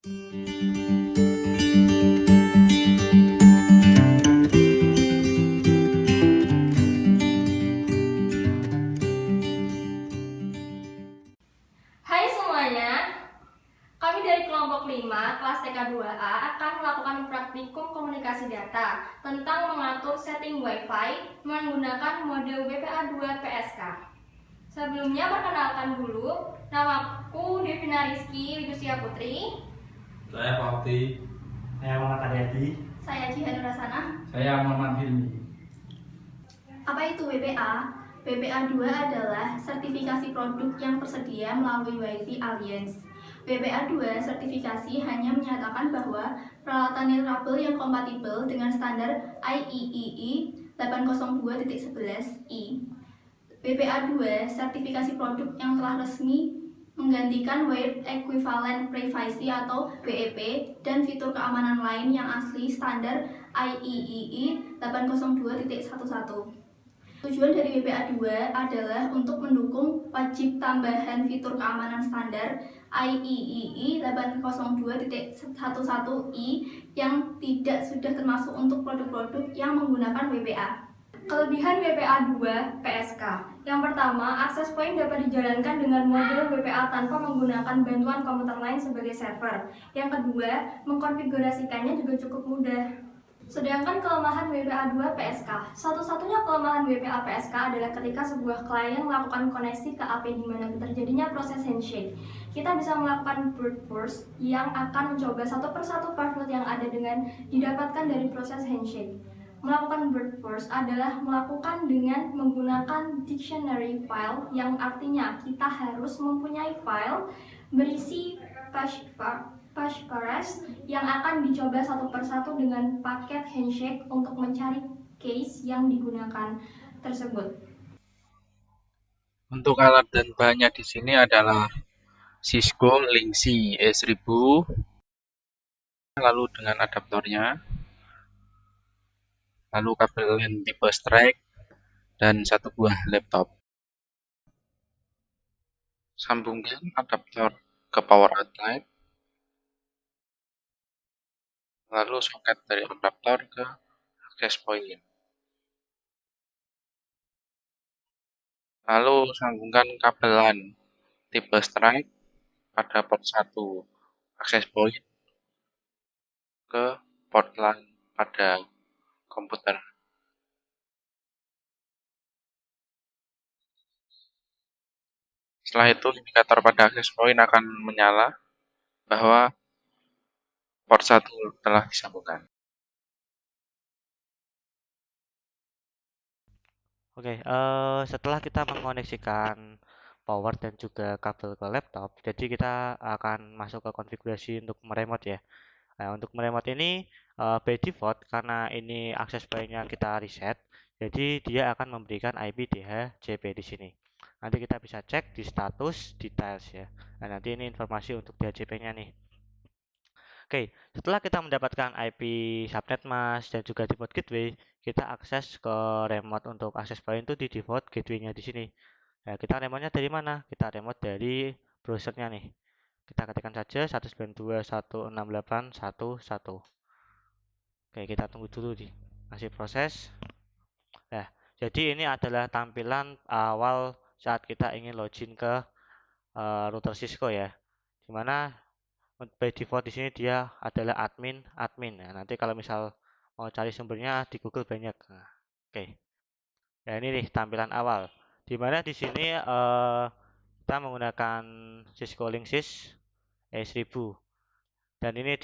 Hai semuanya, kami dari kelompok 5 kelas TK2A akan melakukan praktikum komunikasi data tentang mengatur setting WiFi menggunakan mode WPA2 PSK. Sebelumnya perkenalkan dulu, namaku Devina Rizky Widusia Putri. Saya Fakti. Saya Muhammad Aryadi. Saya Jihan Rasana. Saya Muhammad Hilmi. Apa itu WPA? WPA2 adalah sertifikasi produk yang tersedia melalui Wi-Fi Alliance. WPA2 sertifikasi hanya menyatakan bahwa peralatan nirkabel yang kompatibel dengan standar IEEE 802.11i. WPA2 sertifikasi produk yang telah resmi menggantikan Wired Equivalent Privacy atau WEP dan fitur keamanan lain yang asli standar IEEE 802.11. Tujuan dari WPA2 adalah untuk mendukung wajib tambahan fitur keamanan standar IEEE 802.11i yang tidak sudah termasuk untuk produk-produk yang menggunakan WPA. Kelebihan WPA2 PSK. Yang pertama, akses point dapat dijalankan dengan model WPA tanpa menggunakan bantuan komputer lain sebagai server. Yang kedua, mengkonfigurasikannya juga cukup mudah. Sedangkan kelemahan WPA2 PSK, satu-satunya kelemahan WPA PSK adalah ketika sebuah klien melakukan koneksi ke AP di mana terjadinya proses handshake. Kita bisa melakukan brute force yang akan mencoba satu persatu password yang ada dengan didapatkan dari proses handshake. Melakukan brute force adalah melakukan dengan menggunakan dictionary file yang artinya kita harus mempunyai file berisi passphrase yang akan dicoba satu persatu dengan paket handshake untuk mencari case yang digunakan tersebut. Untuk alat dan bahannya di sini adalah Cisco Linksys E1000, lalu dengan adaptornya, lalu kabel LAN tipe strike, dan satu buah laptop. Sambungkan adaptor ke power outlet, lalu soket dari adaptor ke access point. Lalu sambungkan kabel LAN tipe strike pada port 1 access point ke port LAN pada komputer. Setelah itu indikator pada access point akan menyala bahwa port 1 telah disambungkan. Oke, setelah kita mengkoneksikan power dan juga kabel ke laptop, jadi kita akan masuk ke konfigurasi untuk meremote ya. Nah, untuk meremote ini by default karena ini akses point-nya kita reset, jadi dia akan memberikan IP DHCP di sini. Nanti kita bisa cek di status details ya. Nah, nanti ini informasi untuk DHCP-nya nih. Oke, setelah kita mendapatkan IP subnet mask dan juga default gateway, kita akses ke remote untuk akses point itu di default gateway-nya di sini. Nah, kita remote-nya dari mana? Kita remote dari browser-nya nih. Kita ketikkan saja 192.168.1.1. Oke, kita tunggu dulu di masih proses. Nah, jadi ini adalah tampilan awal saat kita ingin login ke router Cisco ya. Dimana by default di sini dia adalah admin. Nah, nanti kalau misal mau cari sumbernya di Google banyak. Nah, oke. Ya ini nih tampilan awal. Dimana di sini kita menggunakan Cisco Linksys E1000. Dan ini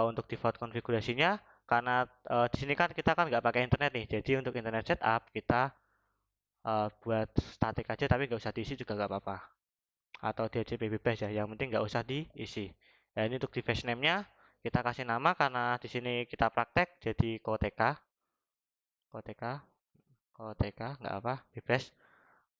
untuk default konfigurasinya karena di sini kan kita kan nggak pakai internet nih. Jadi untuk internet setup kita buat statik aja tapi nggak usah diisi juga nggak apa-apa. Atau DHCP bebas ya, yang penting nggak usah diisi. Nah, ini untuk device name-nya kita kasih nama karena di sini kita praktek jadi Koteka. Koteka nggak apa, bebas.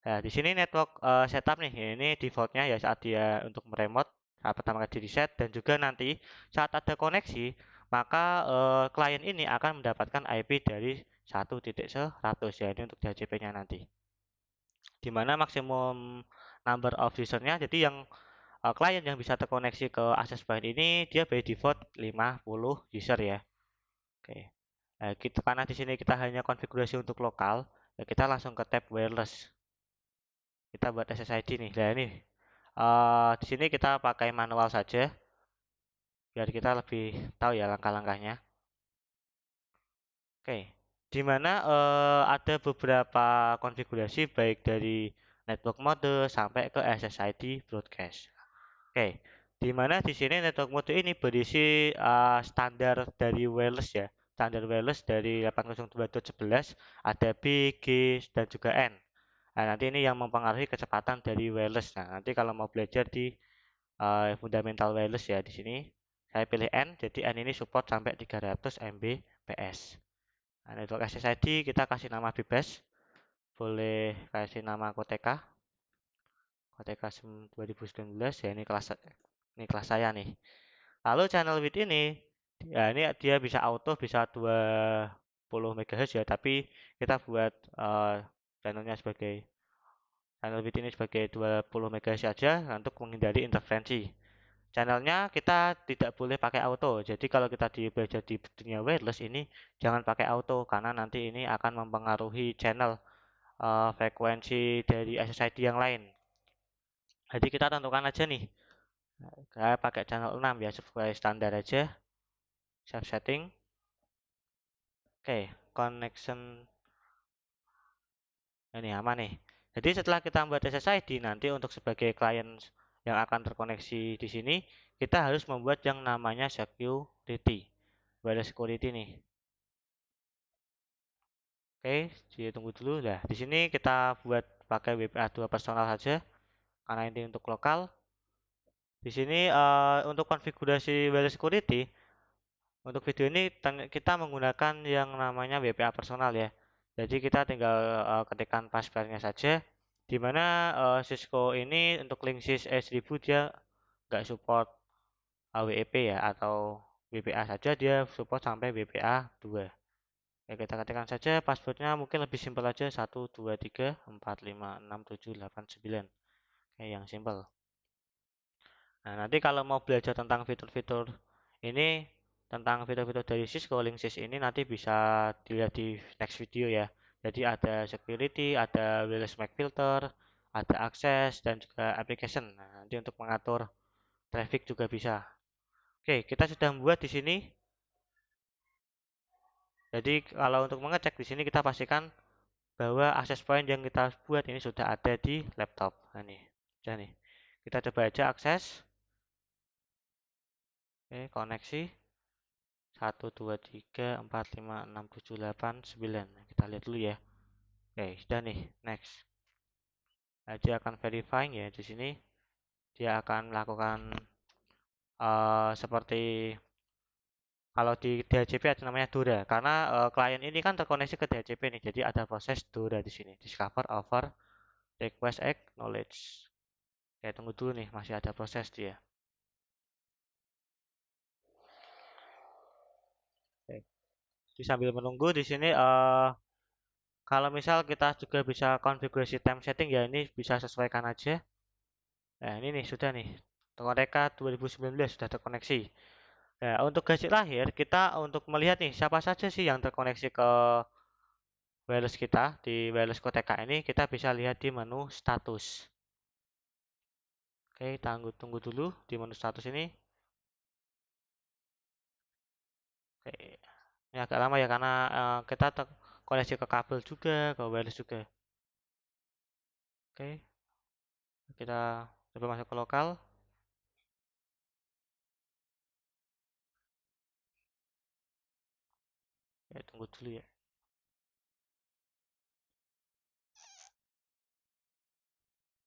Nah, di sini network setup nih. Ini defaultnya ya saat dia untuk meremote saat pertama kali di reset dan juga nanti saat ada koneksi maka klien ini akan mendapatkan IP dari 1.100 ya ini untuk DHCP-nya nanti. Dimana maksimum number of user-nya jadi yang klien yang bisa terkoneksi ke access point ini dia by default 50 user ya. Oke. Kita karena di sini kita hanya konfigurasi untuk lokal, ya kita langsung ke tab wireless. Kita buat SSID nih. Nah ini di sini kita pakai manual saja biar kita lebih tahu ya langkah-langkahnya. Oke. Di mana ada beberapa konfigurasi baik dari network mode sampai ke SSID broadcast. Oke, di mana di sini network mode ini berisi standar dari wireless ya. Standar wireless dari 802.11 ada B, G, dan juga N. Nah, nanti ini yang mempengaruhi kecepatan dari wireless. Nah, nanti kalau mau belajar di fundamental wireless ya di sini saya pilih N, jadi N ini support sampai 300 Mbps. Nah, network SSID kita kasih nama bebas, boleh kasih nama Koteka, Koteka 2019 ya ini kelas saya nih. Lalu channel width ini ya ini dia bisa auto bisa 20 MHz ya, tapi kita buat channelnya sebagai channel width ini sebagai 20 MHz saja untuk menghindari interferensi. Channelnya kita tidak boleh pakai auto. Jadi kalau kita belajar di dunia wireless ini jangan pakai auto karena nanti ini akan mempengaruhi channel frekuensi dari SSID yang lain. Jadi kita tentukan aja nih. Saya pakai channel 6 ya sesuai standar aja. Save setting. Oke, connection ini aman nih. Jadi setelah kita membuat SSID nanti untuk sebagai klien yang akan terkoneksi di sini, kita harus membuat yang namanya security. Wireless security nih. Oke, tunggu dulu. Nah, di sini kita buat pakai WPA2 personal saja karena ini untuk lokal. Di sini untuk konfigurasi wireless security untuk video ini kita menggunakan yang namanya WPA personal ya. Jadi kita tinggal ketikkan passwordnya saja. Di mana Cisco ini untuk Linksys E1000 dia nggak support WEP ya atau WPA saja, dia support sampai WPA 2. Ya, kita ketikkan saja passwordnya mungkin lebih simpel aja 1 2 3 4 5 6 7 8 9. Kayak yang simpel. Nah, nanti kalau mau belajar tentang fitur-fitur ini, tentang fitur-fitur dari Cisco Linksys ini nanti bisa dilihat di next video ya. Jadi ada security, ada wireless MAC filter, ada access dan juga application. Nah, nanti untuk mengatur traffic juga bisa. Oke, kita sudah membuat di sini. Jadi kalau untuk mengecek di sini kita pastikan bahwa access point yang kita buat ini sudah ada di laptop. Nah, nih, sudah nih. Kita coba aja akses. Oke, koneksi. 1 2 3 4 5 6 7 8 9. Kita lihat dulu ya. Oke, sudah nih. Next. Nah, dia akan verifying ya di sini. Dia akan melakukan seperti kalau di DHCP ada namanya DORA karena klien ini kan terkoneksi ke DHCP nih. Jadi ada proses DORA di sini. Discover over request acknowledge. Oke, tunggu dulu nih, masih ada proses dia. Oke. Jadi sambil menunggu di sini kalau misal kita juga bisa konfigurasi time setting ya ini bisa sesuaikan aja. Nah, ini nih sudah nih. Toreka 2019 sudah terkoneksi. Nah, untuk gaji lahir kita untuk melihat nih siapa saja sih yang terkoneksi ke wireless kita di wireless Koteka ini kita bisa lihat di menu status. Oke, tunggu dulu di menu status ini. Oke. Ini agak lama ya karena kita terkoneksi ke kabel juga, ke wireless juga. Oke, kita coba masuk ke lokal. Ya, tunggu dulu ya.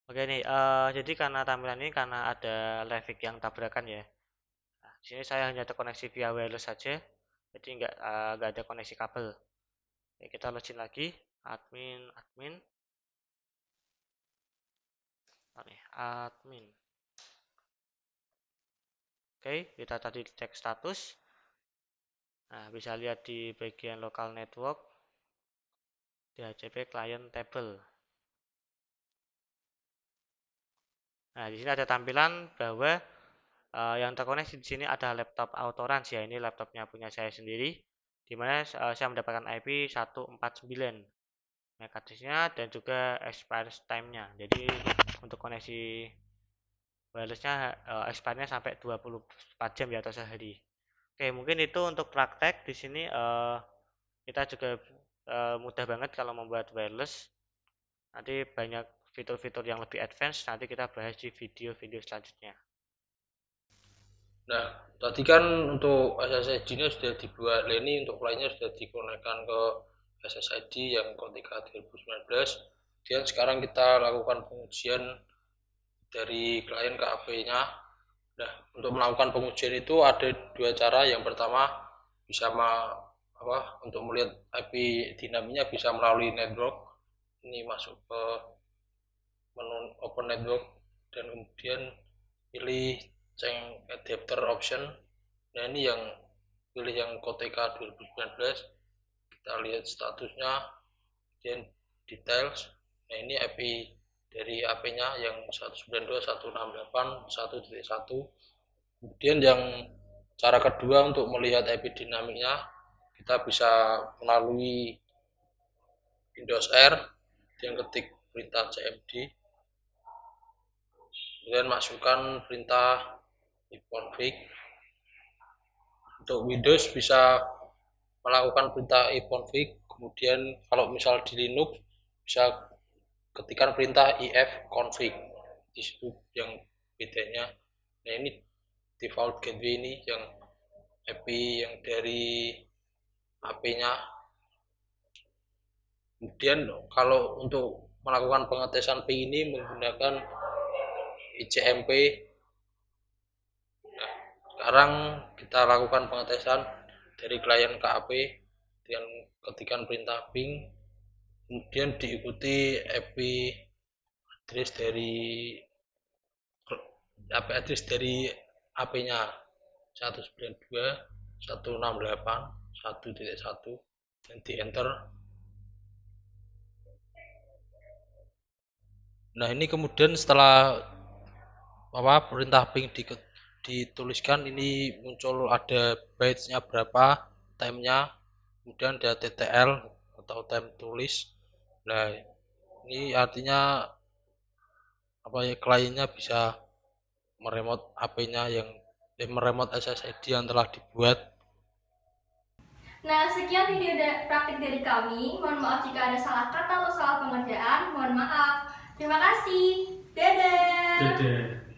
Oke nih, jadi karena tampilan ini karena ada Levic yang tabrakan ya. Nah, di sini saya hanya terkoneksi via wireless saja, jadi nggak ada koneksi kabel. Oke, kita login lagi, admin. Oh, nih, admin. Oke, kita tadi cek status. Nah, bisa lihat di bagian local network, DHCP client table. Nah, di sini ada tampilan bahwa yang terkoneksi di sini ada laptop Autorans ya. Ini laptopnya punya saya sendiri, di mana saya mendapatkan IP 149 MAC address-nya dan juga expire time-nya. Jadi untuk koneksi wireless-nya expire-nya sampai 24 jam ya atau sehari. Oke, mungkin itu untuk praktek di sini kita juga mudah banget kalau membuat wireless. Nanti banyak fitur-fitur yang lebih advance nanti kita bahas di video-video selanjutnya. Nah, tadi kan untuk SSID-nya sudah dibuat, ini untuk lainnya sudah dikonekkan ke SSID yang Kotika 2019. Kemudian sekarang kita lakukan pengujian dari klien ke AP-nya. Nah, untuk melakukan pengujian itu ada dua cara. Yang pertama bisa untuk melihat IP dinamiknya bisa melalui network. Ini masuk ke menu Open Network dan kemudian pilih change adapter option. Nah, ini yang pilih yang Kotika 2019. Kita lihat statusnya, kemudian details. Nah, ini IP dari AP-nya yang 192.168.1.1. Kemudian yang cara kedua untuk melihat IP dinamiknya, kita bisa melalui Windows R, yang ketik perintah cmd, kemudian masukkan perintah iconfig. Untuk Windows bisa melakukan perintah iconfig, kemudian kalau misal di Linux bisa ketikkan perintah ifconfig. Di situ yang bedanya. Nah, ini default gateway ini yang IP yang dari HP-nya. Kemudian kalau untuk melakukan pengetesan ping ini menggunakan ICMP. Nah, sekarang kita lakukan pengetesan dari klien ke HP dengan ketikan perintah ping, kemudian diikuti IP address dari AP-nya 192.168.1.1 dan di enter. Nah, ini kemudian setelah perintah ping dituliskan, ini muncul ada bytes-nya berapa, time-nya, kemudian ada TTL atau time tulis. Nah, ini artinya kliennya bisa meremote AP-nya meremote SSID yang telah dibuat. Nah, sekian video praktik dari kami. Mohon maaf jika ada salah kata atau salah pengerjaan. Mohon maaf. Terima kasih. Dadah. Dadah.